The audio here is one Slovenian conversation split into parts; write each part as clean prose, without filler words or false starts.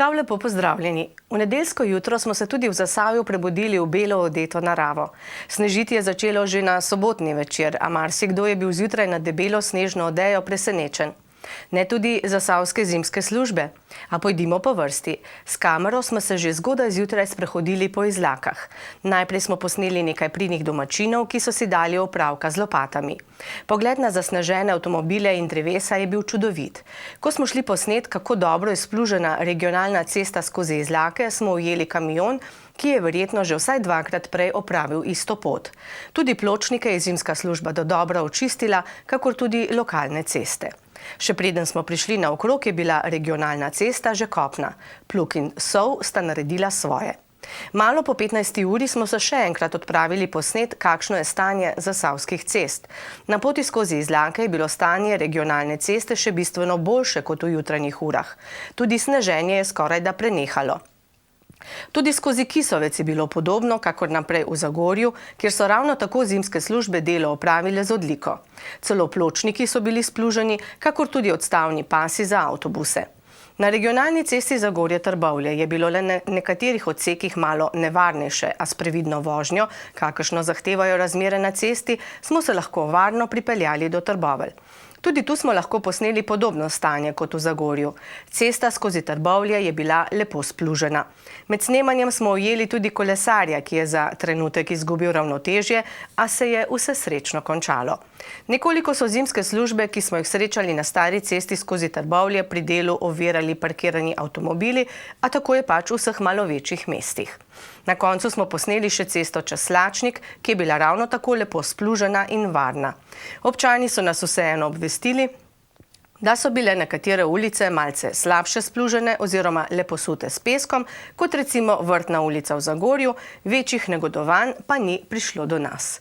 Prav lepo pozdravljeni. V nedeljsko jutro smo se tudi v Zasavju prebudili v belo odeto naravo. Snežiti je začelo že na sobotni večer, a marsikdo je bil zjutraj na debelo snežno odejo presenečen. Ne tudi zasavske zimske službe. A pojdimo po vrsti. S kamero smo se že zgodaj zjutraj sprehodili po Izlakah. Najprej smo posneli nekaj pridnih domačinov, ki so si dali opravka z lopatami. Pogled na zasnežene avtomobile in drevesa je bil čudovit. Ko smo šli posnet, kako dobro je splužena regionalna cesta skozi Izlake, smo ujeli kamion, ki je verjetno že vsaj dvakrat prej opravil isto pot. Tudi pločnike je zimska služba dodobra očistila, kakor tudi lokalne ceste. Še preden smo prišli naokrog, je bila regionalna cesta že kopna. Plug in sol sta naredila svoje. Malo po 15. uri smo se še enkrat odpravili posnet, kakšno je stanje zasavskih cest. Na poti skozi Izlake je bilo stanje regionalne ceste še bistveno boljše kot v jutranjih urah. Tudi sneženje je skorajda prenehalo. Tudi skozi Kisovec je bilo podobno, kakor naprej v Zagorju, kjer so ravno tako zimske službe delo opravile z odliko. Celo pločniki so bili spluženi, kakor tudi odstavni pasi za avtobuse. Na regionalni cesti Zagorje-Trbovlje je bilo le na nekaterih odsekih malo nevarnejše, a s previdno vožnjo, kakršno zahtevajo razmere na cesti, smo se lahko varno pripeljali do Trbovelj. Tudi tu smo lahko posneli podobno stanje kot v Zagorju. Cesta skozi Trbovlje je bila lepo splužena. Med snemanjem smo ujeli tudi kolesarja, ki je za trenutek izgubil ravnotežje, a se je vse srečno končalo. Nekoliko so zimske službe, ki smo jih srečali na stari cesti skozi Trbovlje, pri delu ovirali parkirani avtomobili, a tako je pač v vseh malo večjih mestih. Na koncu smo posneli še cesto čez Slačnik, ki je bila ravno tako lepo splužena in varna. Občani so nas vseeno obvestili, da so bile nekatere ulice malce slabše splužene oziroma le posute s peskom, kot recimo Vrtna ulica v Zagorju, večjih negodovanj pa ni prišlo do nas.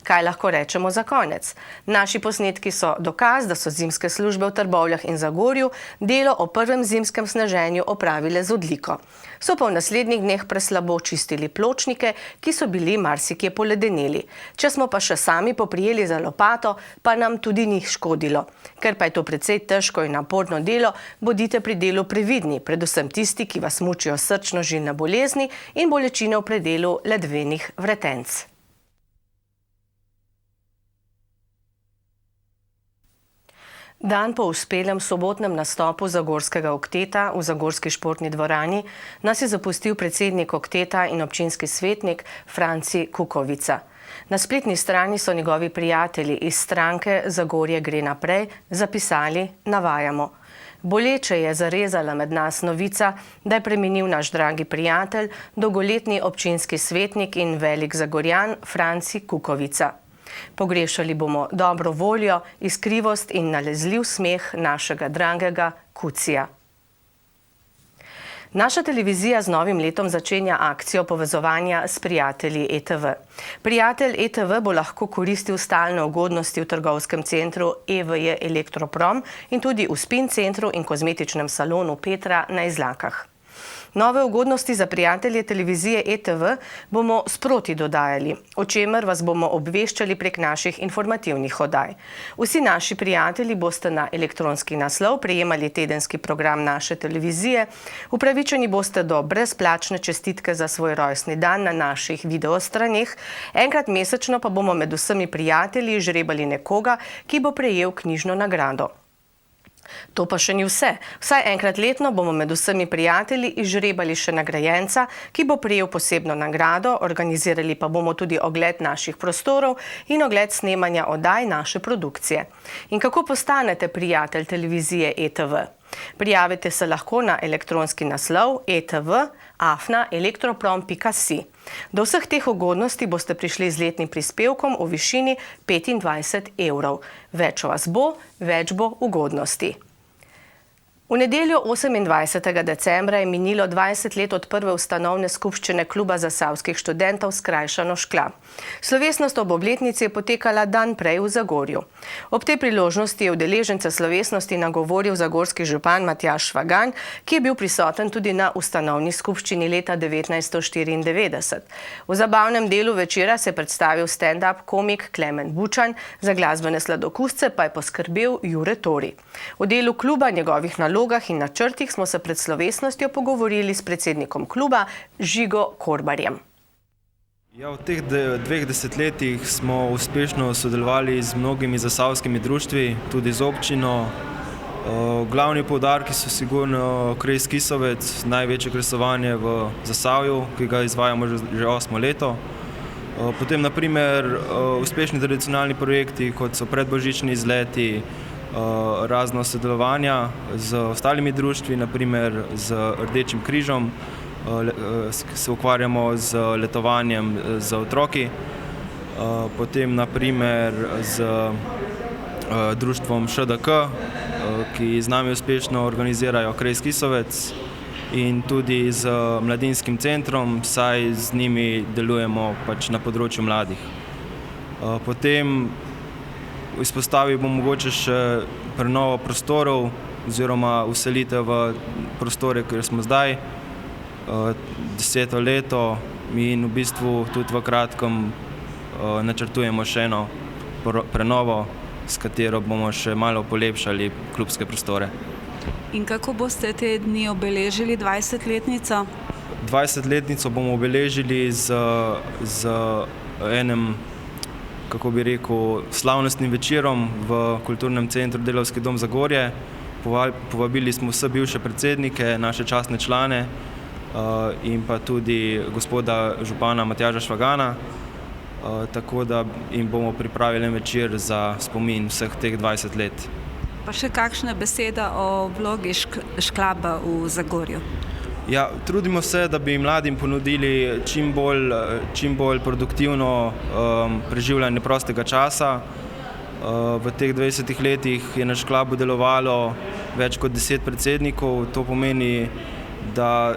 Kaj lahko rečemo za konec? Naši posnetki so dokaz, da so zimske službe v Trbovljah in Zagorju delo o prvem zimskem sneženju opravile z odliko. So pa v naslednjih dneh preslabo čistili pločnike, ki so bili marsikje poledeneli. Če smo pa še sami poprijeli za lopato, pa nam tudi ni škodilo. Ker pa je to precej težko in naporno delo, bodite pri delu previdni, predvsem tisti, ki vas mučijo srčno-žilne bolezni in bolečine v predelu ledvenih vretenc. Dan po uspelem sobotnem nastopu Zagorskega okteta v Zagorski športni dvorani nas je zapustil predsednik okteta in občinski svetnik Franci Kukovica. Na spletni strani so njegovi prijatelji iz stranke Zagorje gre naprej zapisali, navajamo: Boleče je zarezala med nas novica, da je preminil naš dragi prijatelj, dolgoletni občinski svetnik in velik Zagorjan Franci Kukovica. Pogrešali bomo dobro voljo, iskrivost in nalezljiv smeh našega dragega Kucija. Naša televizija z novim letom začenja akcijo povezovanja s prijatelji ETV. Prijatelj ETV bo lahko koristil stalne ugodnosti v trgovskem centru EVJ Elektroprom in tudi v spin centru in kozmetičnem salonu Petra na Izlakah. Nove ugodnosti za prijatelje televizije ETV bomo sproti dodajali, o čemer vas bomo obveščali prek naših informativnih oddaj. Vsi naši prijatelji boste na elektronski naslov prejemali tedenski program naše televizije, upravičeni boste do brezplačne čestitke za svoj rojstni dan na naših videostraneh, enkrat mesečno pa bomo med vsemi prijatelji žrebali nekoga, ki bo prejel knjižno nagrado. To pa še ni vse. Vsaj enkrat letno bomo med vsemi prijatelji izžrebali še nagrajenca, ki bo prejel posebno nagrado, organizirali pa bomo tudi ogled naših prostorov in ogled snemanja oddaj naše produkcije. In kako postanete prijatelj televizije ETV? Prijavite se lahko na elektronski naslov etv@elektroprom.si. Do vseh teh ugodnosti boste prišli z letnim prispevkom v višini 25 evrov. Več vas bo, več bo ugodnosti. V nedeljo 28. decembra je minilo 20 let od prve ustanovne skupščine Kluba zasavskih študentov Skrajšano Škla. Slovesnost ob obletnici je potekala dan prej v Zagorju. Ob tej priložnosti je udeležence slovesnosti nagovoril zagorski župan Matjaž Švagan, ki je bil prisoten tudi na ustanovni skupščini leta 1994. V zabavnem delu večera se je predstavil stand-up komik Klemen Bučan, za glasbene sladokusce pa je poskrbel Jure Tori. V delu kluba njegovih nalog nalogah in načrtih smo se pred slovesnostjo pogovorili s predsednikom kluba Žigo Korbarjem. Ja, v teh 2 desetletjih smo uspešno sodelovali z mnogimi zasavskimi društvi, tudi z občino. Glavni poudarki so sigurno Kres Kisovec, največje kresovanje v Zasavju, ki ga izvajamo že 8 leto. Potem na primer uspešni tradicionalni projekti, kot so predbožični izleti, razno sodelovanja z ostalimi društvi, na primer z Rdečim križom, se ukvarjamo z letovanjem z otroki, potem na primer z društvom ŠDK, ki z nami uspešno organizirajo Kres Kisovec, in tudi z mladinskim centrom, saj z njimi delujemo pač na področju mladih. Potem izpostavil bom mogoče še prenovo prostorov oziroma vselitev v prostore, kjer smo zdaj, 10. leto, in v bistvu tudi v kratkem načrtujemo še eno prenovo, s katero bomo še malo polepšali klubske prostore. In kako boste te dni obeležili 20-letnico? 20-letnico bomo obeležili z enim, kako bi rekel, slavnostnim večerom v Kulturnem centru Delavski dom Zagorje. Povabili smo vse bivše predsednike, naše častne člane in pa tudi gospoda župana Matjaža Švagana, tako da jim bomo pripravili večer za spomin vseh teh 20 let. Pa še kakšna beseda o vlogi Šklaba v Zagorju? Ja, trudimo se, da bi mladim ponudili čim bolj produktivno preživljanje prostega časa. V teh 20 letih je na Šklabu delovalo več kot 10 predsednikov. To pomeni, da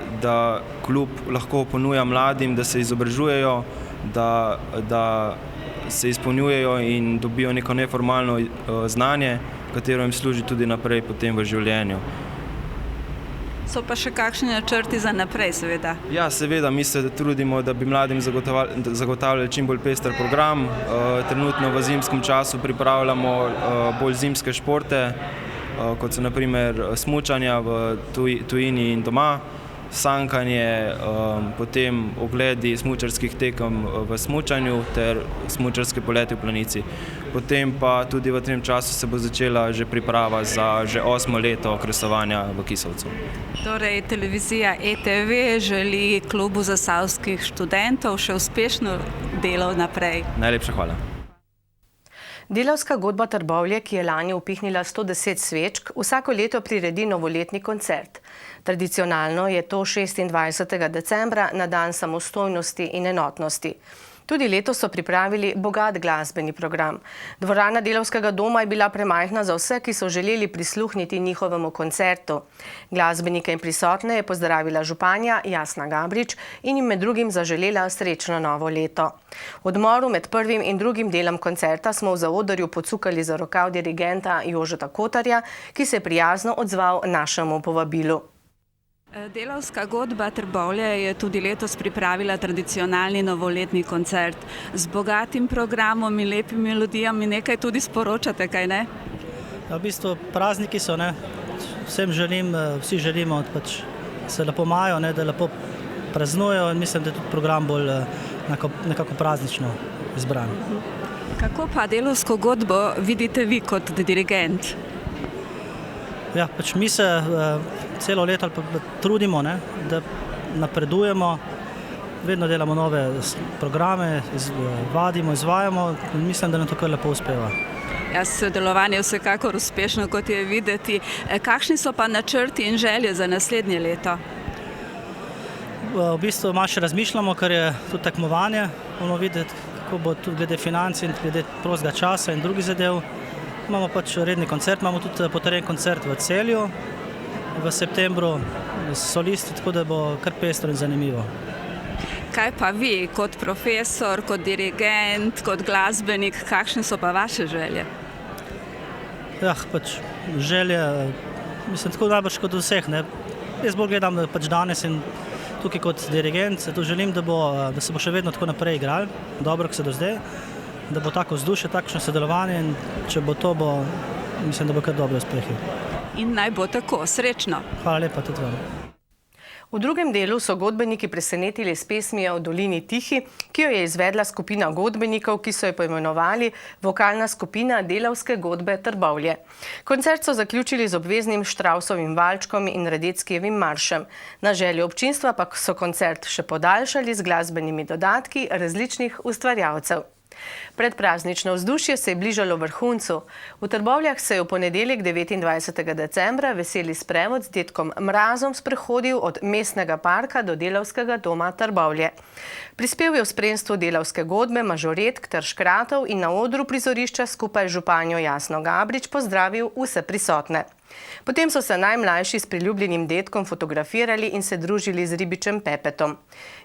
klub lahko ponuja mladim, da se izobražujejo, da se izpolnjujejo in dobijo neko neformalno znanje, katero jim služi tudi naprej potem v življenju. So pa še kakšni načrti za naprej, seveda? Ja, seveda, mi se trudimo, da bi mladim zagotavljali čim bolj pester program. Trenutno v zimskem času pripravljamo bolj zimske športe, kot so na primer smučanja v tujini in doma, sankanje, potem ogledi smučarskih tekem v smučanju ter smučarske poleti v planici. Potem pa tudi v tem času se bo začela že priprava za že 8. leto kresovanja v Kisovcu. Torej, televizija ETV želi klubu zasavskih študentov še uspešno delo naprej. Najlepša hvala. Delavska godba Trbovlje, ki je lani upihnila 110 svečk, vsako leto priredi novoletni koncert. Tradicionalno je to 26. decembra na dan samostojnosti in enotnosti. Tudi letos so pripravili bogat glasbeni program. Dvorana Delavskega doma je bila premajhna za vse, ki so želeli prisluhniti njihovemu koncertu. Glasbenike in prisotne je pozdravila županja Jasna Gabrič in jim med drugim zaželela srečno novo leto. V odmoru med prvim in drugim delom koncerta smo v zaodrju pocukali za rokav dirigenta Jožeta Kotarja, ki se je prijazno odzval našemu povabilu. Delavska godba Trbovlje je tudi letos pripravila tradicionalni novoletni koncert. Z bogatim programom in lepimi melodijami nekaj tudi sporočate, kaj ne? Ja, v bistvu prazniki so, ne. Vsi želimo, pač se lepo imajo, ne, da lepo praznujejo, in mislim, da je tudi program bolj nekako praznično izbran. Kako pa delavsko godbo vidite vi kot dirigent? Ja, pač mi se celo leto trudimo, ne, da napredujemo, vedno delamo nove programe, vadimo, izvajamo in mislim, da nam to kar lepo uspeva. Ja, sodelovanje je vsekakor uspešno, kot je videti. Kakšni so pa načrti in želje za naslednje leto? V bistvu malo še razmišljamo, ker je tudi tekmovanje, bomo videti, kako bo tudi glede financ in glede prostega časa in drugih zadev. Imamo pač redni koncert, imamo tudi potrjen koncert v Celju v septembru s solisti, tako da bo kar pestro in zanimivo. Kaj pa vi, kot profesor, kot dirigent, kot glasbenik, kakšne so pa vaše želje? Ja, pač želje, mislim, tako najbrž kot vseh, ne. Jaz bolj gledam pač danes in tukaj kot dirigent, zato želim, da se bo še vedno tako naprej igrali, dobro, kot se do zdaj, da bo tako vzdušje, takšno sodelovanje in če bo to, mislim, da bo kar dobro uspehi. In naj bo tako, srečno. Hvala lepa tudi vam. V drugem delu so godbeniki presenetili s pesmijo v dolini Tihi, ki jo je izvedla skupina godbenikov, ki so jo poimenovali Vokalna skupina delavske godbe Trbovlje. Koncert so zaključili z obveznim Štravsovim valčkom in Radeckijevim maršem. Na željo občinstva pa so koncert še podaljšali z glasbenimi dodatki različnih ustvarjalcev. Predpraznično vzdušje se je bližalo vrhuncu. V Trbovljah se je v ponedeljek 29. decembra veseli sprevod z dedkom Mrazom sprehodil od mestnega parka do delavskega doma Trbovlje. Prispel je v spremstvu delavske godbe, mažoretk ter škratov in na odru prizorišča skupaj z županjo Jasno Gabrič pozdravil vse prisotne. Potem so se najmlajši s priljubljenim dedkom fotografirali in se družili z ribičem Pepetom.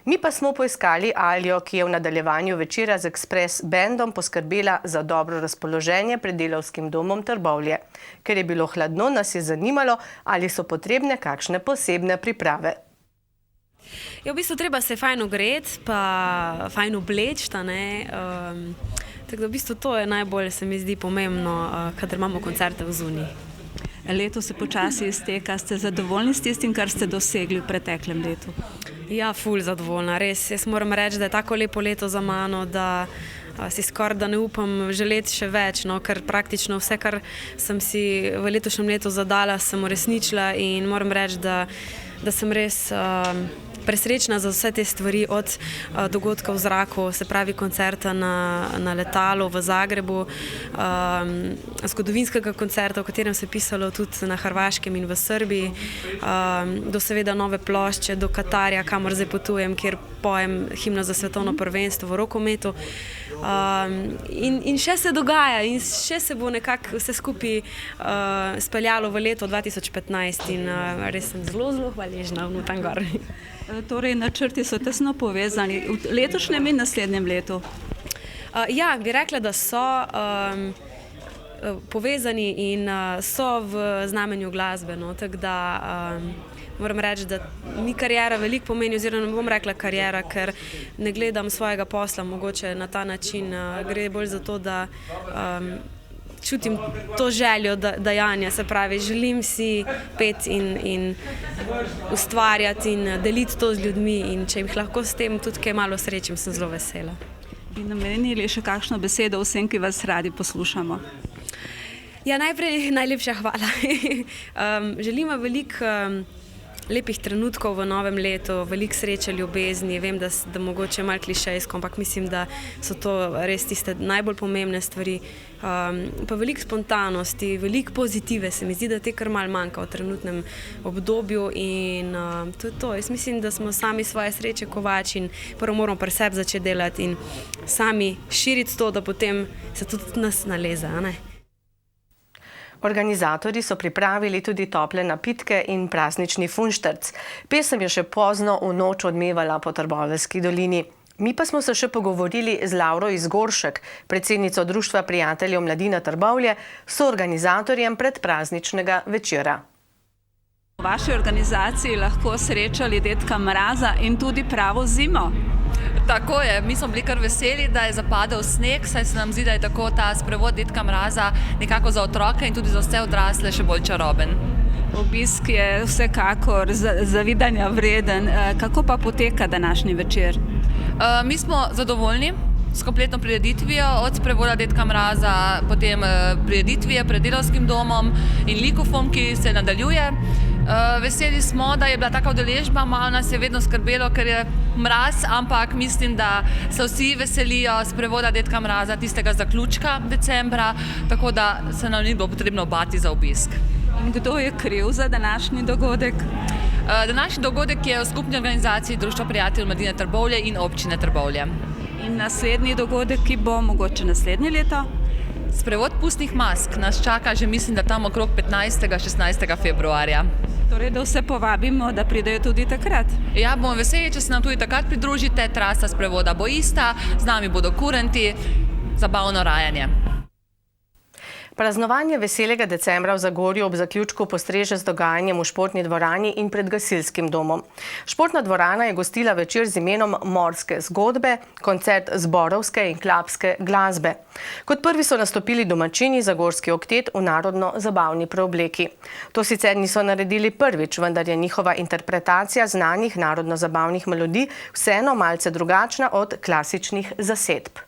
Mi pa smo poiskali Aljo, ki je v nadaljevanju večera z Ekspres bendom poskrbela za dobro razpoloženje pred delavskim domom Trbovlje. Ker je bilo hladno, nas je zanimalo, ali so potrebne kakšne posebne priprave. Ja, v bistvu treba se fajn ogreti, pa fajn obleči, tako da v bistvu to je najbolj, se mi zdi pomembno, kadar imamo koncerte v zuniji. Leto se počasi izteka. Ste zadovoljni s tistim, kar ste dosegli v preteklem letu? Ja, ful zadovoljna, res. Jaz moram reči, da je tako lepo leto za mano, da si skoraj da ne upam želeti še več, ker praktično vse, kar sem si v letošnjem letu zadala, sem uresničila in moram reči, da sem res presrečna za vse te stvari, od dogodka v zraku, se pravi koncerta na letalu v Zagrebu, zgodovinskega koncerta, o katerem se je pisalo tudi na Hrvaškem in v Srbiji, do seveda nove plošče, do Katarja, kamor zdaj potujem, kjer pojem himno za svetovno prvenstvo v rokometu. In še se dogaja in še se bo nekako vse skupaj speljalo v leto 2015 in res sem zelo, zelo hvaležna v tam gor. Torej, načrti so tesno povezani v letošnjem in naslednjem letu? Ja, bi rekla, da so povezani in so v znamenju glasbe, tako da moram reči, da mi karijera veliko pomeni, oziroma ne bom rekla karijera, ker ne gledam svojega posla mogoče na ta način. Gre bolj za to, da čutim to željo dajanja, se pravi, želim si peti in ustvarjati in deliti to z ljudmi in če jih lahko s tem tudi kaj malo srečim, sem zelo vesela. Bi namenili še kakšno besedo vsem, ki vas radi poslušamo? Ja, najprej najlepša hvala. Želimo veliko lepih trenutkov v novem letu, veliko sreče, ljubezni. Vem, da mogoče malo klišejsko, ampak mislim, da so to res tiste najbolj pomembne stvari. Pa veliko spontanosti, veliko pozitive. Se mi zdi, da te kar malo manjka v trenutnem obdobju in to je to. Jaz mislim, da smo sami svoje sreče kovači in prvo moramo pri sebi začeti delati in sami širiti to, da potem se tudi nas naleza, ne? Organizatorji so pripravili tudi tople napitke in praznični funštrc. Pesem je še pozno v noč odmevala po Trboveljski dolini. Mi pa smo se še pogovorili z Lauro Izgoršek, predsednico Društva prijateljev Mladina Trbovlje, soorganizatorjem predprazničnega večera. V vaši organizaciji lahko srečali dedka Mraza in tudi pravo zimo. Tako je, mi smo bili kar veseli, da je zapadel sneg, saj se nam zdi, da je tako ta sprevod dedka Mraza nekako za otroke in tudi za vse odrasle še bolj čaroben. Obisk je vsekakor zavidanja vreden. Kako pa poteka današnji večer? Mi smo zadovoljni s kompletno prireditvijo, od sprevoda dedka Mraza, potem prireditvijo pred delavskim domom in likofom, ki se nadaljuje. Veseli smo, da je bila taka udeležba, malo nas je vedno skrbelo, ker je mraz, ampak mislim, da se vsi veselijo sprevoda dedka Mraza, tistega zaključka decembra, tako da se nam ni bilo potrebno bati za obisk. In kdo je kriv za današnji dogodek? Današnji dogodek je v skupni organizaciji Društva prijateljev Mladine Trbovlje in občine Trbovlje. In naslednji dogodek, ki bo mogoče naslednje leto? Sprevod pustnih mask nas čaka že, mislim, da tam okrog 15. 16. februarja. Torej, da vse povabimo, da pridejo tudi takrat. Ja, bomo veseli, če se nam tudi takrat pridružite. Trasa sprevoda bo ista, z nami bodo kurenti, zabavno rajanje. Praznovanje veselega decembra v Zagorju ob zaključku postreže z dogajanjem v športni dvorani in pred gasilskim domom. Športna dvorana je gostila večer z imenom Morske zgodbe, koncert zborovske in klapske glasbe. Kot prvi so nastopili domačini Zagorski oktet v narodno-zabavni preobleki. To sicer niso naredili prvič, vendar je njihova interpretacija znanih narodno-zabavnih melodij vseeno malce drugačna od klasičnih zasedb.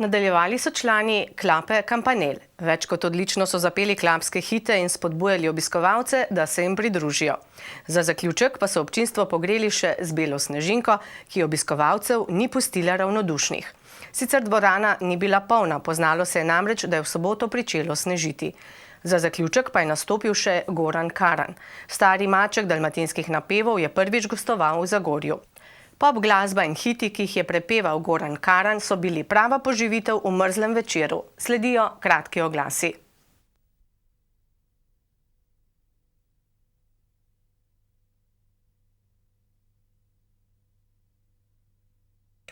Nadaljevali so člani klape Kampanel. Več kot odlično so zapeli klapske hite in spodbujali obiskovalce, da se jim pridružijo. Za zaključek pa so občinstvo pogreli še z belo snežinko, ki obiskovalcev ni pustila ravnodušnih. Sicer dvorana ni bila polna, poznalo se je namreč, da je v soboto pričelo snežiti. Za zaključek pa je nastopil še Goran Karan. Stari maček dalmatinskih napevov je prvič gostoval v Zagorju. Pop glasba in hiti, ki jih je prepeval Goran Karan, so bili prava poživitev v mrzlem večeru. Sledijo kratki oglasi.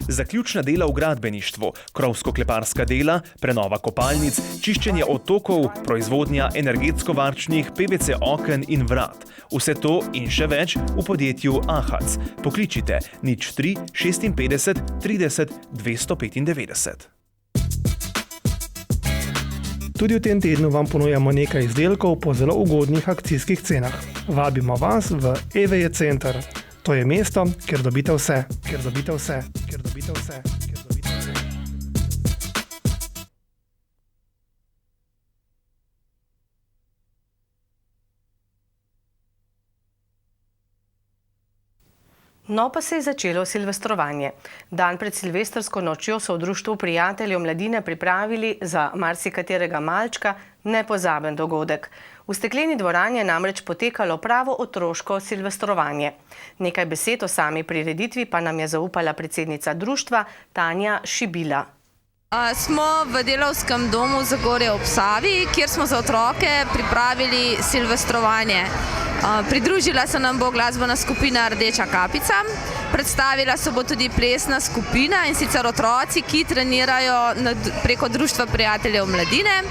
Zaključna dela v gradbeništvu, krovsko-kleparska dela, prenova kopalnic, čiščenje odtokov, proizvodnja energetsko-varčnih PVC oken in vrat. Vse to in še več v podjetju Ahac. Pokličite 03 56 30 295. Tudi v tem tednu vam ponujamo nekaj izdelkov po zelo ugodnih akcijskih cenah. Vabimo vas v EVE Center. To je mesto, kjer dobite vse, kjer dobite vse, kjer dobite vse, kjer dobite vse. No, pa se je začelo silvestrovanje. Dan pred silvestrsko nočjo so v Društvu prijateljev mladine pripravili za marsikaterega malčka nepozaben dogodek. V stekleni dvorani je namreč potekalo pravo otroško silvestrovanje. Nekaj besed o sami prireditvi pa nam je zaupala predsednica društva Tanja Šibila. Smo v delavskem domu Zagorje ob Savi, kjer smo za otroke pripravili silvestrovanje. Pridružila se nam bo glasbena skupina Rdeča kapica, predstavila se bo tudi plesna skupina in sicer otroci, ki trenirajo preko Društva prijateljev mladine.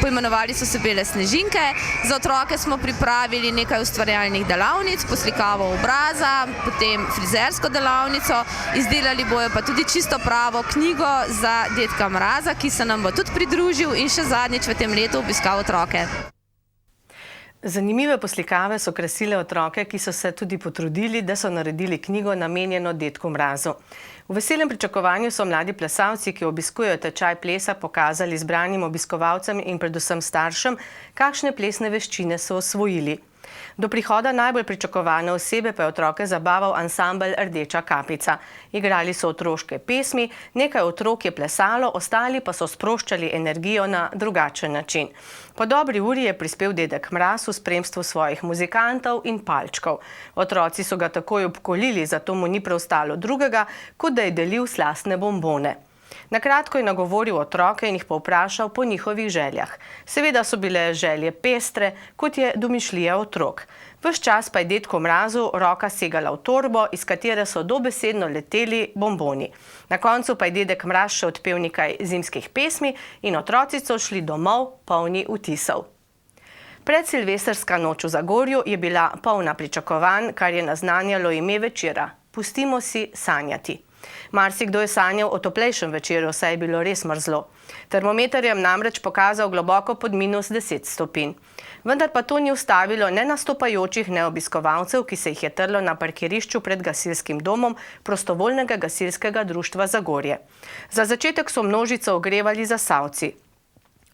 Poimenovali so se Bele snežinke. Za otroke smo pripravili nekaj ustvarjalnih delavnic, poslikavo obraza, potem frizersko delavnico, izdelali bojo pa tudi čisto pravo knjigo za dedka Mraza, ki se nam bo tudi pridružil in še zadnjič v tem letu obiskal otroke. Zanimive poslikave so krasile otroke, ki so se tudi potrudili, da so naredili knjigo namenjeno dedku Mrazu. V veselem pričakovanju so mladi plesalci, ki obiskujejo tečaj plesa, pokazali zbranim obiskovalcem in predvsem staršem, kakšne plesne veščine so osvojili. Do prihoda najbolj pričakovane osebe pa je otroke zabaval ansambel Rdeča kapica. Igrali so otroške pesmi, nekaj otrok je plesalo, ostali pa so sproščali energijo na drugačen način. Po dobri uri je prispel dedek Mraz v spremstvu svojih muzikantov in palčkov. Otroci so ga takoj obkolili, zato mu ni preostalo drugega, kot da je delil slastne bombone. Na kratko je nagovoril otroke in jih povprašal po njihovih željah. Seveda so bile želje pestre, kot je domišljija otrok. Ves čas pa je dedku Mrazu roka segala v torbo, iz katere so dobesedno leteli bomboni. Na koncu pa je dedek Mraz še odpel nekaj zimskih pesmi in otroci so šli domov polni vtisov. Predsilvestrska noč v Zagorju je bila polna pričakovanj, kar je naznanjalo ime večera. Pustimo si sanjati. Marsikdo je sanjal o toplejšem večeru, saj je bilo res mrzlo. Termometer je namreč pokazal globoko pod -10 stopinj. Vendar pa to ni ustavilo ne nastopajočih, ne obiskovalcev, ki se jih je trlo na parkirišču pred gasilskim domom Prostovoljnega gasilskega društva Zagorje. Za začetek so množico ogrevali zasavci.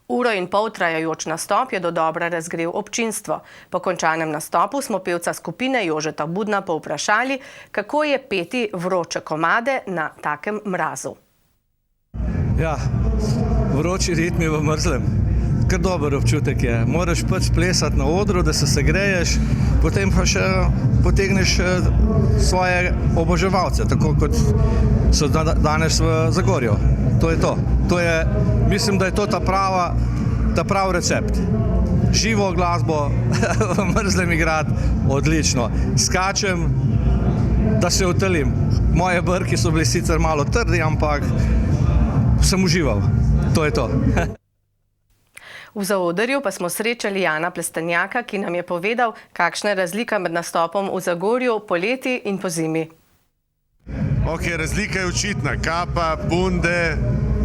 Uro in pol trajajoč nastop je dodobra razgrel občinstvo. Po končanem nastopu smo pevca skupine Jožeta Budna povprašali, kako je peti vroče komade na takem mrazu. Ja, vroči ritmi v mrzlem. Kar dober občutek je. Moraš pač plesati na odru, da se segreješ, potem pa še potegneš svoje oboževalce, tako kot so danes v Zagorju. To je to. Mislim, da je to ta pravi recept. Živo glasbo v mrzlem igrati, odlično. Skačem, da se utelim. Moje brki so bili sicer malo trdi, ampak sem užival. To je to. V zaodrju pa smo srečali Jana Plestenjaka, ki nam je povedal, kakšna je razlika med nastopom v Zagorju poleti in pozimi. Razlika je očitna. Kapa, bunde,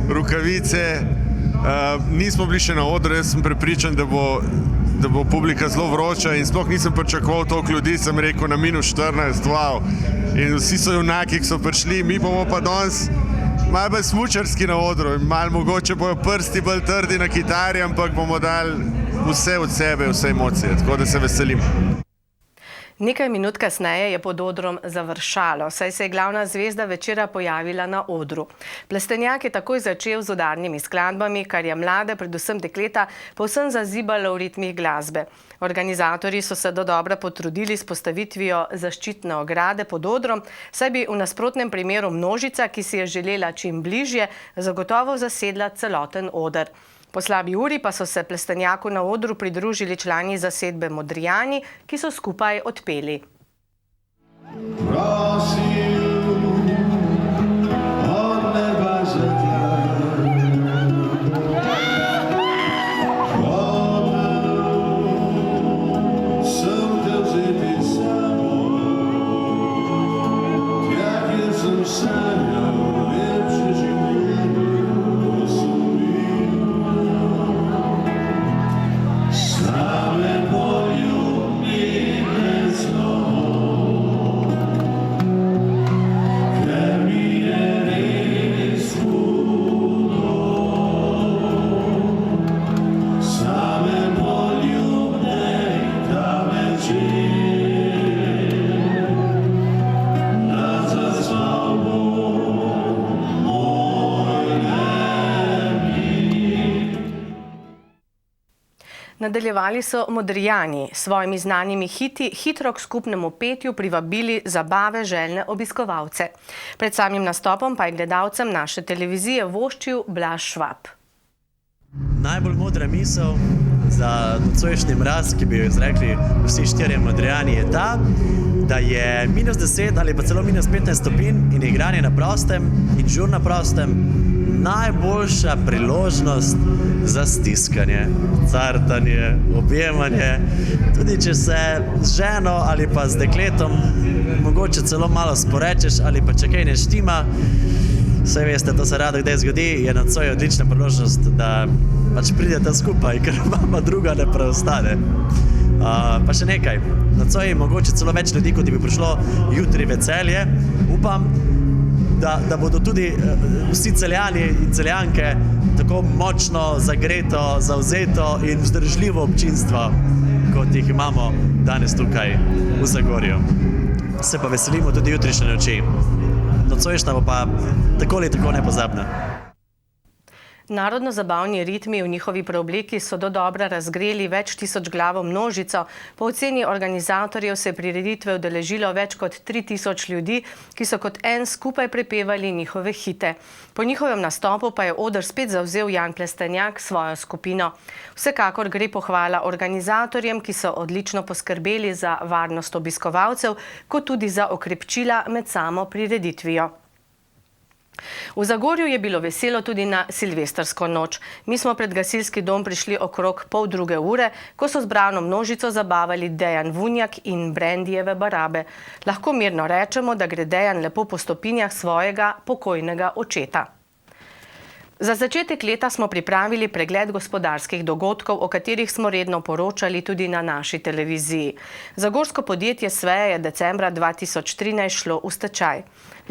rukavice. Nismo bili še na odru, jaz sem prepričan, da bo publika zelo vroča in sploh nisem pričakoval toliko ljudi, sem rekel na -14, wow. In vsi so junaki, ki so prišli, mi bomo pa danes malo bolj smučarski na odru, malo mogoče bojo prsti bolj trdi na kitari, ampak bomo dali vse od sebe, vse emocije, tako da se veselim. Nekaj minut kasneje je pod odrom završalo, saj se je glavna zvezda večera pojavila na odru. Plestenjak je takoj začel z udarnimi skladbami, kar je mlade, predvsem dekleta, povsem zazibalo v ritmih glasbe. Organizatorji so se dodobra potrudili s postavitvijo zaščitne ograde pod odrom, saj bi v nasprotnem primeru množica, ki si je želela čim bližje, zagotovo zasedla celoten oder. Po slabi uri pa so se Plestenjaku na odru pridružili člani zasedbe Modrijani, ki so skupaj odpeli. Nadaljevali so Modrijani, s svojimi znanimi hiti hitro k skupnemu petju privabili zabave željne obiskovalce. Pred samim nastopom pa je gledalcem naše televizije voščil Blaž Švab. Najbolj modra misel za nocojšnji mraz, ki bi jo izrekli vsi štirje Modrijani, je ta, da je -10 ali pa celo -15 stopinj in igranje na prostem in žur na prostem najboljša priložnost za stiskanje, cartanje, objemanje. Tudi če se z ženo ali pa z dekletom mogoče celo malo sporečeš ali pa če kaj ne štima, saj veste, to se rado kdaj zgodi, je nocoj odlična priložnost, da pač pridete skupaj, ker vama druga ne preostane. Pa še nekaj, nocoj je mogoče celo več ljudi, kot bi prišlo jutri v Celje. Upam, da bodo tudi vsi Celjani in Celjanke tako močno, zagreto, zavzeto in vzdržljivo občinstvo, kot jih imamo danes tukaj v Zagorju. Se pa veselimo tudi jutrišnje noči. Nocojšnja bo pa tako ali tako nepozabna. Narodno-zabavni ritmi v njihovi preobleki so dodobra razgreli več tisoč glavo množico. Po oceni organizatorjev se je prireditve udeležilo več kot 3000 ljudi, ki so kot en skupaj prepevali njihove hite. Po njihovem nastopu pa je oder spet zavzel Jan Plestenjak svojo skupino. Vsekakor gre pohvala organizatorjem, ki so odlično poskrbeli za varnost obiskovalcev, kot tudi za okrepčila med samo prireditvijo. V Zagorju je bilo veselo tudi na silvestrsko noč. Mi smo pred gasilski dom prišli okrog 1:30, ko so zbrano množico zabavali Dejan Vunjak in Brendijeve barabe. Lahko mirno rečemo, da gre Dejan lepo po stopinjah svojega pokojnega očeta. Za začetek leta smo pripravili pregled gospodarskih dogodkov, o katerih smo redno poročali tudi na naši televiziji. Zagorsko podjetje Sveja je decembra 2013 šlo v stečaj.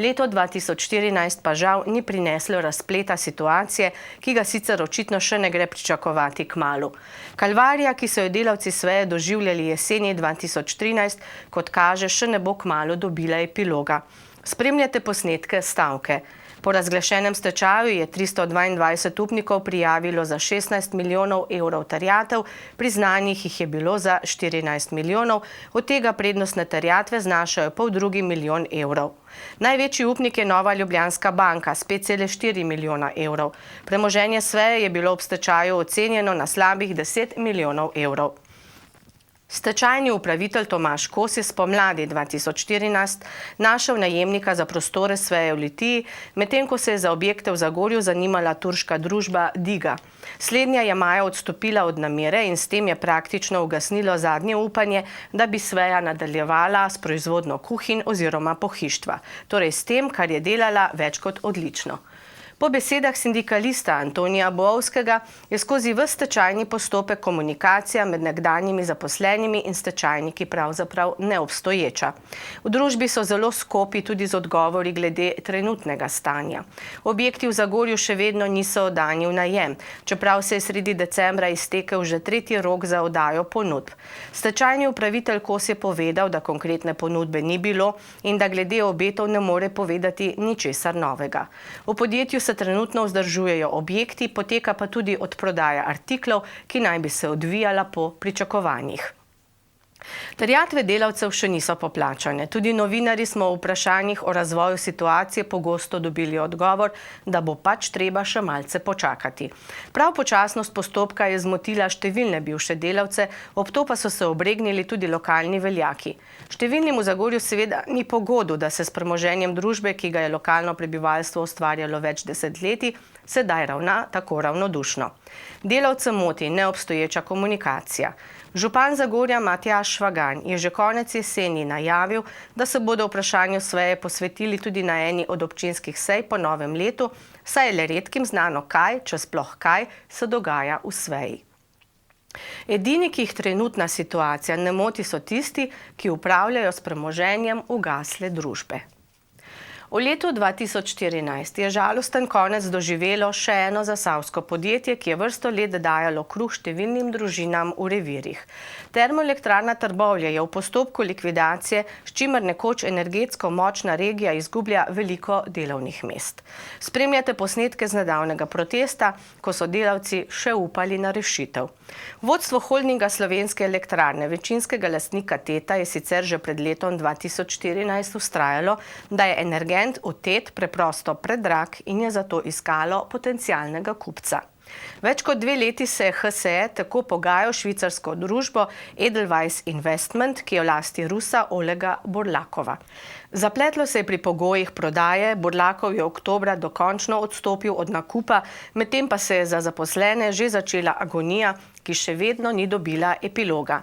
Leto 2014 pa žal ni prineslo razpleta situacije, ki ga sicer očitno še ne gre pričakovati kmalu. Kalvarija, ki so jo delavci SVEE doživljali jeseni 2013, kot kaže, še ne bo kmalu dobila epiloga. Spremljate posnetke stavke. Po razglašenem stečaju je 322 upnikov prijavilo za 16 milijonov evrov terjatev, priznanih jih je bilo za 14 milijonov, od tega prednostne terjatve znašajo poldrugi milijon evrov. Največji upnik je Nova Ljubljanska banka s 5,4 milijona evrov. Premoženje SVEE je bilo ob stečaju ocenjeno na slabih 10 milijonov evrov. Stečajni upravitelj Tomaž Kos je spomladi 2014 našel najemnika za prostore SVEE v Litiji, medtem ko se je za objekte v Zagorju zanimala turška družba Diga. Slednja je maja odstopila od namere in s tem je praktično ugasnilo zadnje upanje, da bi SVEE nadaljevala s proizvodnjo kuhinj oziroma pohištva, torej s tem, kar je delala več kot odlično. Po besedah sindikalista Antonija Boovskega je skozi ves stečajni postopek komunikacija med nekdanjimi zaposlenimi in stečajniki pravzaprav neobstoječa. V družbi so zelo skopi tudi z odgovori glede trenutnega stanja. Objekti v Zagorju še vedno niso oddani v najem, čeprav se je sredi decembra iztekel že 3. rok za oddajo ponudb. Stečajni upravitelj Kos je povedal, da konkretne ponudbe ni bilo in da glede obetov ne more povedati ničesar novega. V podjetju se trenutno vzdržujejo objekti, poteka pa tudi odprodaja artiklov, ki naj bi se odvijala po pričakovanjih. Terjatve delavcev še niso poplačane. Tudi novinarji smo v vprašanjih o razvoju situacije pogosto dobili odgovor, da bo pač treba še malce počakati. Prav počasnost postopka je zmotila številne bivše delavce, ob to pa so se obregnili tudi lokalni veljaki. Številnim v Zagorju seveda ni pogodu, da se s premoženjem družbe, ki ga je lokalno prebivalstvo ustvarjalo več desetletij, sedaj ravna tako ravnodušno. Delavcem moti neobstoječa komunikacija. Župan Zagorja Matjaž Švagan je že konec jeseni najavil, da se bodo vprašanju SVEE posvetili tudi na eni od občinskih sej po novem letu, saj je le redkim znano kaj, če sploh kaj, se dogaja v SVEE. Edini, ki jih trenutna situacija ne moti, so tisti, ki upravljajo s premoženjem ugasle družbe. V letu 2014 je žalosten konec doživelo še eno zasavsko podjetje, ki je vrsto let dajalo kruh številnim družinam v revirjih. Termoelektrarna Trbovlje je v postopku likvidacije, s čimer nekoč energetsko močna regija izgublja veliko delovnih mest. Spremljate posnetke z nedavnega protesta, ko so delavci še upali na rešitev. Vodstvo holdinga Slovenske elektrarne, večinskega lastnika Teta, je sicer že pred letom 2014 vztrajalo, da je energet v TET preprosto predrag in je zato iskalo potencialnega kupca. Več kot 2 leti se je HSE tako pogajal švicarsko družbo Edelweiss Investment, ki je v lasti Rusa Olega Burlakova. Zapletlo se je pri pogojih prodaje, Burlakov je oktobra dokončno odstopil od nakupa, medtem pa se je za zaposlene že začela agonija, ki še vedno ni dobila epiloga.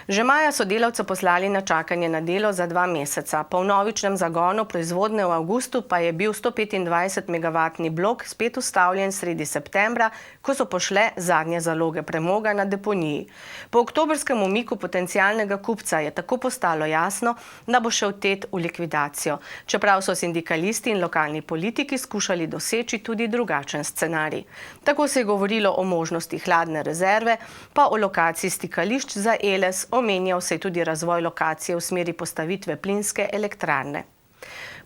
Že maja so delavce poslali na čakanje na delo za 2 meseca. Po vnovičnem zagonu proizvodnje v avgustu pa je bil 125-megavatni blok spet ustavljen sredi septembra, ko so pošle zadnje zaloge premoga na deponiji. Po oktobrskem umiku potencialnega kupca je tako postalo jasno, da bo šel TET v likvidacijo, čeprav so sindikalisti in lokalni politiki skušali doseči tudi drugačen scenarij. Tako se je govorilo o možnosti hladne rezerve, pa o lokaciji stikališč za Eles, omenjal se je tudi razvoj lokacije v smeri postavitve plinske elektrarne.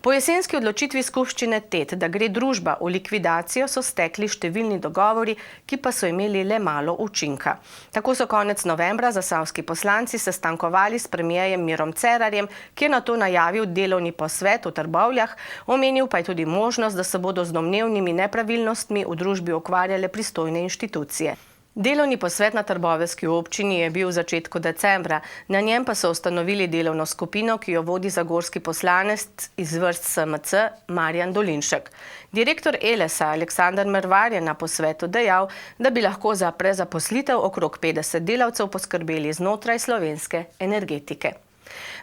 Po jesenski odločitvi skupščine TET, da gre družba v likvidacijo, so stekli številni dogovori, ki pa so imeli le malo učinka. Tako so konec novembra zasavski poslanci sestankovali s premierjem Mirom Cerarjem, ki je nato najavil delovni posvet v Trbovljah, omenil pa je tudi možnost, da se bodo z domnevnimi nepravilnostmi v družbi ukvarjale pristojne inštitucije. Delovni posvet na trboveljski občini je bil v začetku decembra, na njem pa so ustanovili delovno skupino, ki jo vodi zagorski poslanec iz vrst SMC Marjan Dolinšek. Direktor Elesa Aleksander Mervar je na posvetu dejal, da bi lahko za prezaposlitev okrog 50 delavcev poskrbeli znotraj slovenske energetike.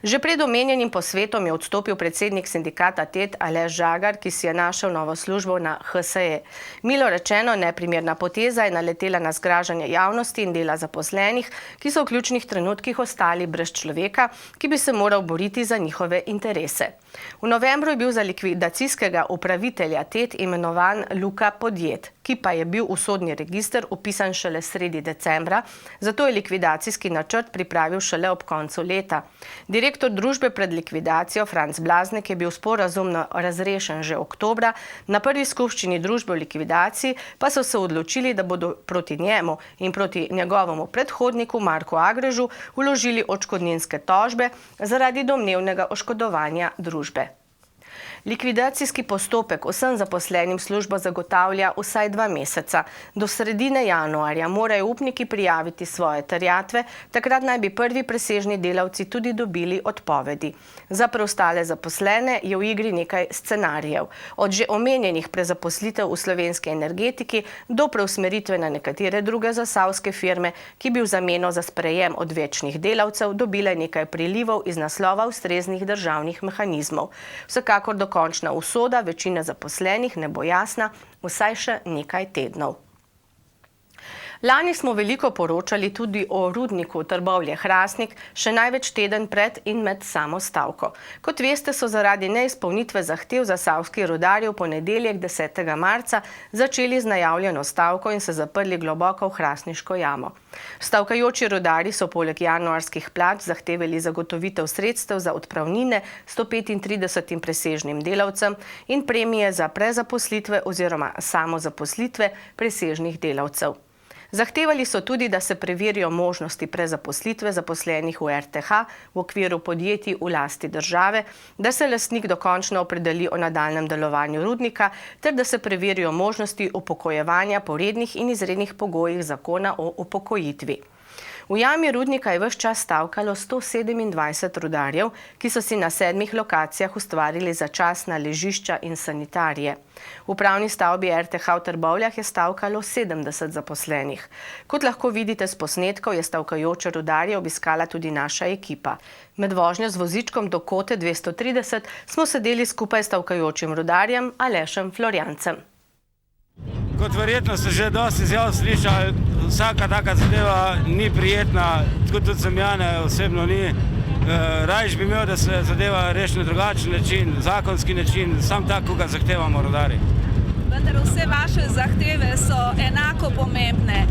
Že pred omenjenim posvetom je odstopil predsednik sindikata TET Aleš Žagar, ki si je našel novo službo na HSE. Milo rečeno, neprimerna poteza je naletela na zgražanje javnosti in dela zaposlenih, ki so v ključnih trenutkih ostali brez človeka, ki bi se moral boriti za njihove interese. V novembru je bil za likvidacijskega upravitelja TET imenovan Luka Podjet, ki pa je bil v sodni register vpisan šele sredi decembra, zato je likvidacijski načrt pripravil šele ob koncu leta. Direktor družbe pred likvidacijo Franc Blaznek je bil sporazumno razrešen že oktobra, na prvi skupščini družbe v likvidaciji pa so se odločili, da bodo proti njemu in proti njegovemu predhodniku Marku Agrežu vložili odškodninske tožbe zaradi domnevnega oškodovanja družbe. Likvidacijski postopek vsem zaposlenim službo zagotavlja vsaj 2 meseca. Do sredine januarja morajo upniki prijaviti svoje terjatve, takrat naj bi prvi presežni delavci tudi dobili odpovedi. Za preostale zaposlene je v igri nekaj scenarijev. Od že omenjenih prezaposlitev v slovenski energetiki do preusmeritve na nekatere druge zasavske firme, ki bi v zameno za sprejem odvečnih delavcev dobile nekaj prilivov iz naslova ustreznih državnih mehanizmov. Vsekakor dokončna usoda večine zaposlenih ne bo jasna vsaj še nekaj tednov. Lani smo veliko poročali tudi o rudniku Trbovlje-Hrastnik, še največ teden pred in med samo stavko. Kot veste, so zaradi neizpolnitve zahtev zasavskih rudarjev v ponedeljek 10. marca začeli z najavljeno stavko in se zaprli globoko v hrastniško jamo. Stavkajoči rudarji so poleg januarskih plač zahtevali zagotovitev sredstev za odpravnine 135 presežnim delavcem in premije za prezaposlitve oziroma samozaposlitve presežnih delavcev. Zahtevali so tudi, da se preverijo možnosti prezaposlitve zaposlenih v RTH v okviru podjetij v lasti države, da se lastnik dokončno opredeli o nadaljnjem delovanju rudnika ter da se preverijo možnosti upokojevanja po rednih in izrednih pogojih zakona o upokojitvi. V jami rudnika je ves čas stavkalo 127 rudarjev, ki so si na 7 lokacijah ustvarili začasna ležišča in sanitarije. V upravni stavbi RTH v Trbovljah je stavkalo 70 zaposlenih. Kot lahko vidite s posnetkov, je stavkajoče rudarje obiskala tudi naša ekipa. Med vožnjo z vozičkom do Kote 230 smo sedeli skupaj s stavkajočim rudarjem Alešem Florjancem. Kot verjetno ste že dosti izjav slišali, vsaka taka zadeva ni prijetna, tako tudi za mene osebno ni. Rajš bi imel, da se zadeva reši na drugačen način, zakonski način, sam tak, ko ga zahtevamo rudarji. Vendar vse vaše zahteve so enako pomembne.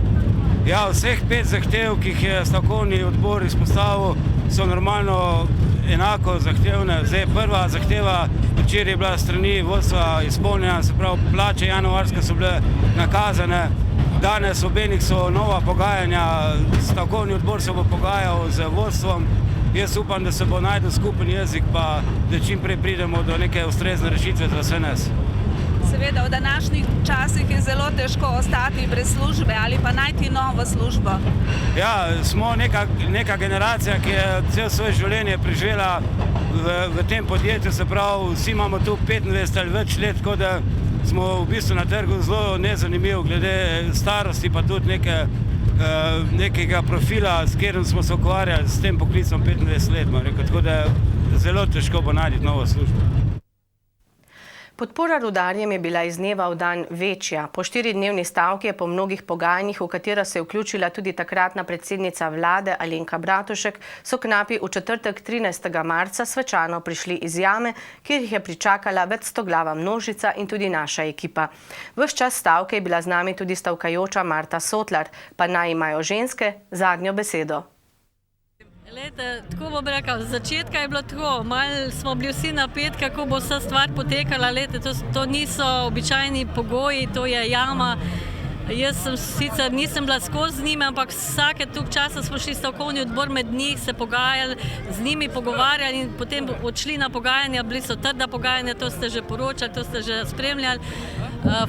Ja, vseh 5 zahtev, ki jih je stavkovni odbor izpostavil, so normalno enako zahtevne. Zdaj, prva zahteva včeraj je bila strani vodstva izpolnjena, se pravi, plače januarske so bile nakazane. Danes obenih so nova pogajanja, stavkovni odbor se bo pogajal z vodstvom. Jaz upam, da se bo najdel skupen jezik, pa da čim prej pridemo do neke ustrezne rešitve za vse nas. Seveda, v današnjih časih je zelo težko ostati brez službe ali pa najti novo službo. Ja, smo neka generacija, ki je cel svoje življenje preživela v tem podjetju, se pravi, vsi imamo tu 25 ali več let, tako da smo v bistvu na trgu zelo nezanimiv glede starosti, pa tudi nekega profila, s katerim smo se ukvarjali s tem poklicom 25 let, tako da zelo težko bo najti novo službo. Podpora rudarjem je bila iz dneva v dan večja. Po 4-dnevni stavki je po mnogih pogajanjih, v katero se je vključila tudi takratna predsednica vlade Alenka Bratušek, so knapi v četrtek 13. marca svečano prišli iz jame, kjer jih je pričakala več stoglava množica in tudi naša ekipa. Ves čas stavke je bila z nami tudi stavkajoča Marta Sotlar, pa naj imajo ženske zadnjo besedo. Lejte, tako bom rekel, z začetka je bilo tako, malo smo bili vsi napet, kako bo vsa stvar potekala, lejte, to niso običajni pogoji, to je jama. Jaz sicer nisem bila skozi z njimi, ampak vsake toliko časa smo šli stavkovni odbor med njih, se pogajali, z njimi pogovarjali in potem odšli na pogajanja, bili so trda pogajanja, to ste že poročali, to ste že spremljali.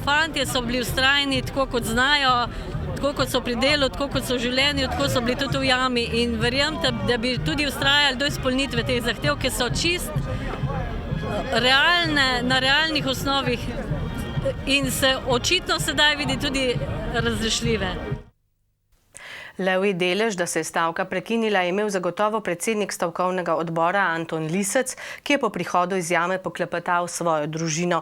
Fantje so bili vztrajni, tako kot znajo, tako kot so pri delu, tako kot so v življenju, tako so bili tudi v jami in verjemite, da bi tudi vztrajali do izpolnitve teh zahtev, ki so čist realne, na realnih osnovih in se očitno sedaj vidi tudi razrešljive. Levji delež, da se je stavka prekinila, je imel zagotovo predsednik stavkovnega odbora Anton Lisec, ki je po prihodu iz jame poklepetal svojo družino.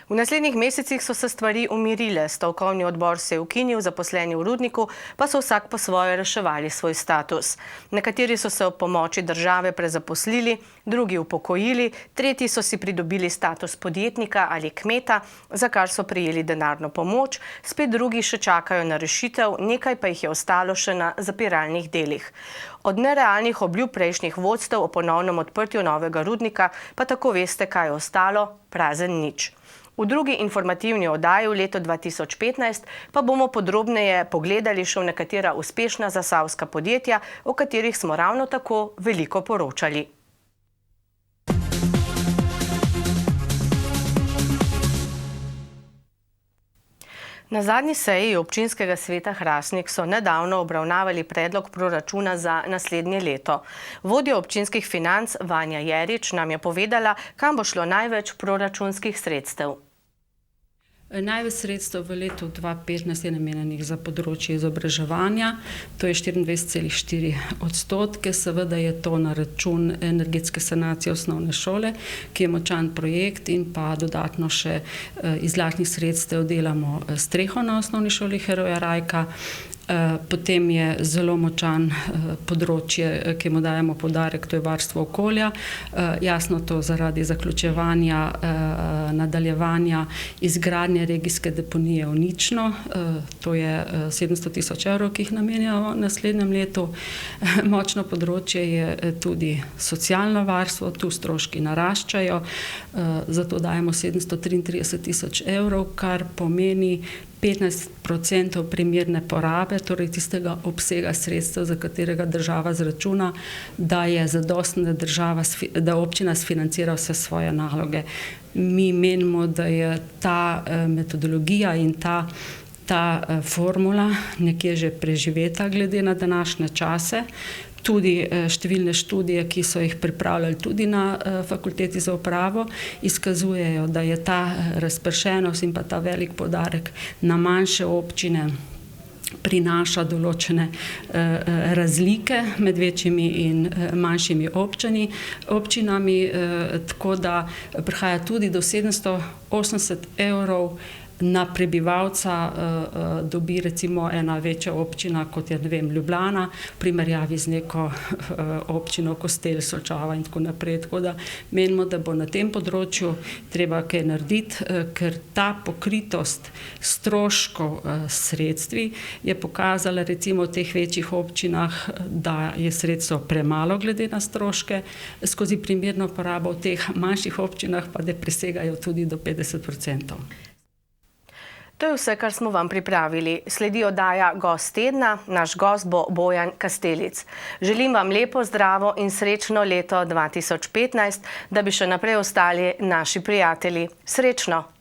V naslednjih mesecih so se stvari umirile, stavkovni odbor se je ukinil, zaposleni v rudniku pa so vsak po svoje reševali svoj status. Nekateri so se ob pomoči države prezaposlili, drugi upokojili, tretji so si pridobili status podjetnika ali kmeta, za kar so prejeli denarno pomoč, spet drugi še čakajo na rešitev, nekaj pa jih je ostalo še na zapiralnih delih. Od nerealnih obljub prejšnjih vodstev o ponovnem odprtju novega rudnika pa tako veste, kaj je ostalo, prazen nič. V drugi informativni oddaji v letu 2015 pa bomo podrobneje pogledali še v nekatera uspešna zasavska podjetja, o katerih smo ravno tako veliko poročali. Na zadnji seji občinskega sveta Hrastnik so nedavno obravnavali predlog proračuna za naslednje leto. Vodja občinskih financ Vanja Jerič nam je povedala, kam bo šlo največ proračunskih sredstev. Največ sredstev v letu 2015 je namenjenih za področje izobraževanja, to je 24,4%, seveda je to na račun energetske sanacije osnovne šole, ki je močan projekt, in pa dodatno še iz lastnih sredstev delamo streho na osnovni šoli Heroja Rajka. Potem je zelo močan področje, ki mu dajemo poudarek, to je varstvo okolja. Jasno to zaradi zaključevanja, nadaljevanja izgradnje regijske deponije v Nično. To je 700 tisoč evrov, ki jih namenjamo v naslednjem letu. Močno področje je tudi socialno varstvo, tu stroški naraščajo, zato dajemo 733 tisoč evrov, kar pomeni 15% primerne porabe, torej tistega obsega sredstev, za katerega država zračuna, da je zadostno, da občina sfinancira vse svoje naloge. Mi menimo, da je ta metodologija in ta formula nekje že preživeta glede na današnje čase. Tudi številne študije, ki so jih pripravljali tudi na fakulteti za upravo, izkazujejo, da je ta razpršenost in pa ta velik poudarek na manjše občine prinaša določene razlike med večjimi in manjšimi občinami, tako da prihaja tudi do 780 evrov na prebivalca dobi recimo ena večja občina, kot je, ne vem, Ljubljana, v primerjavi z neko občino Kostel, Solčava in tako naprej. Tako da menimo, da bo na tem področju treba kaj narediti, ker ta pokritost stroškov sredstvi je pokazala recimo v teh večjih občinah, da je sredstvo premalo glede na stroške, skozi primerno porabo v teh manjših občinah pa da presegajo tudi do 50%. To je vse, kar smo vam pripravili. Sledi oddaja Gost tedna, naš gost bo Bojan Kastelic. Želim vam lepo, zdravo in srečno leto 2015, da bi še naprej ostali naši prijatelji. Srečno!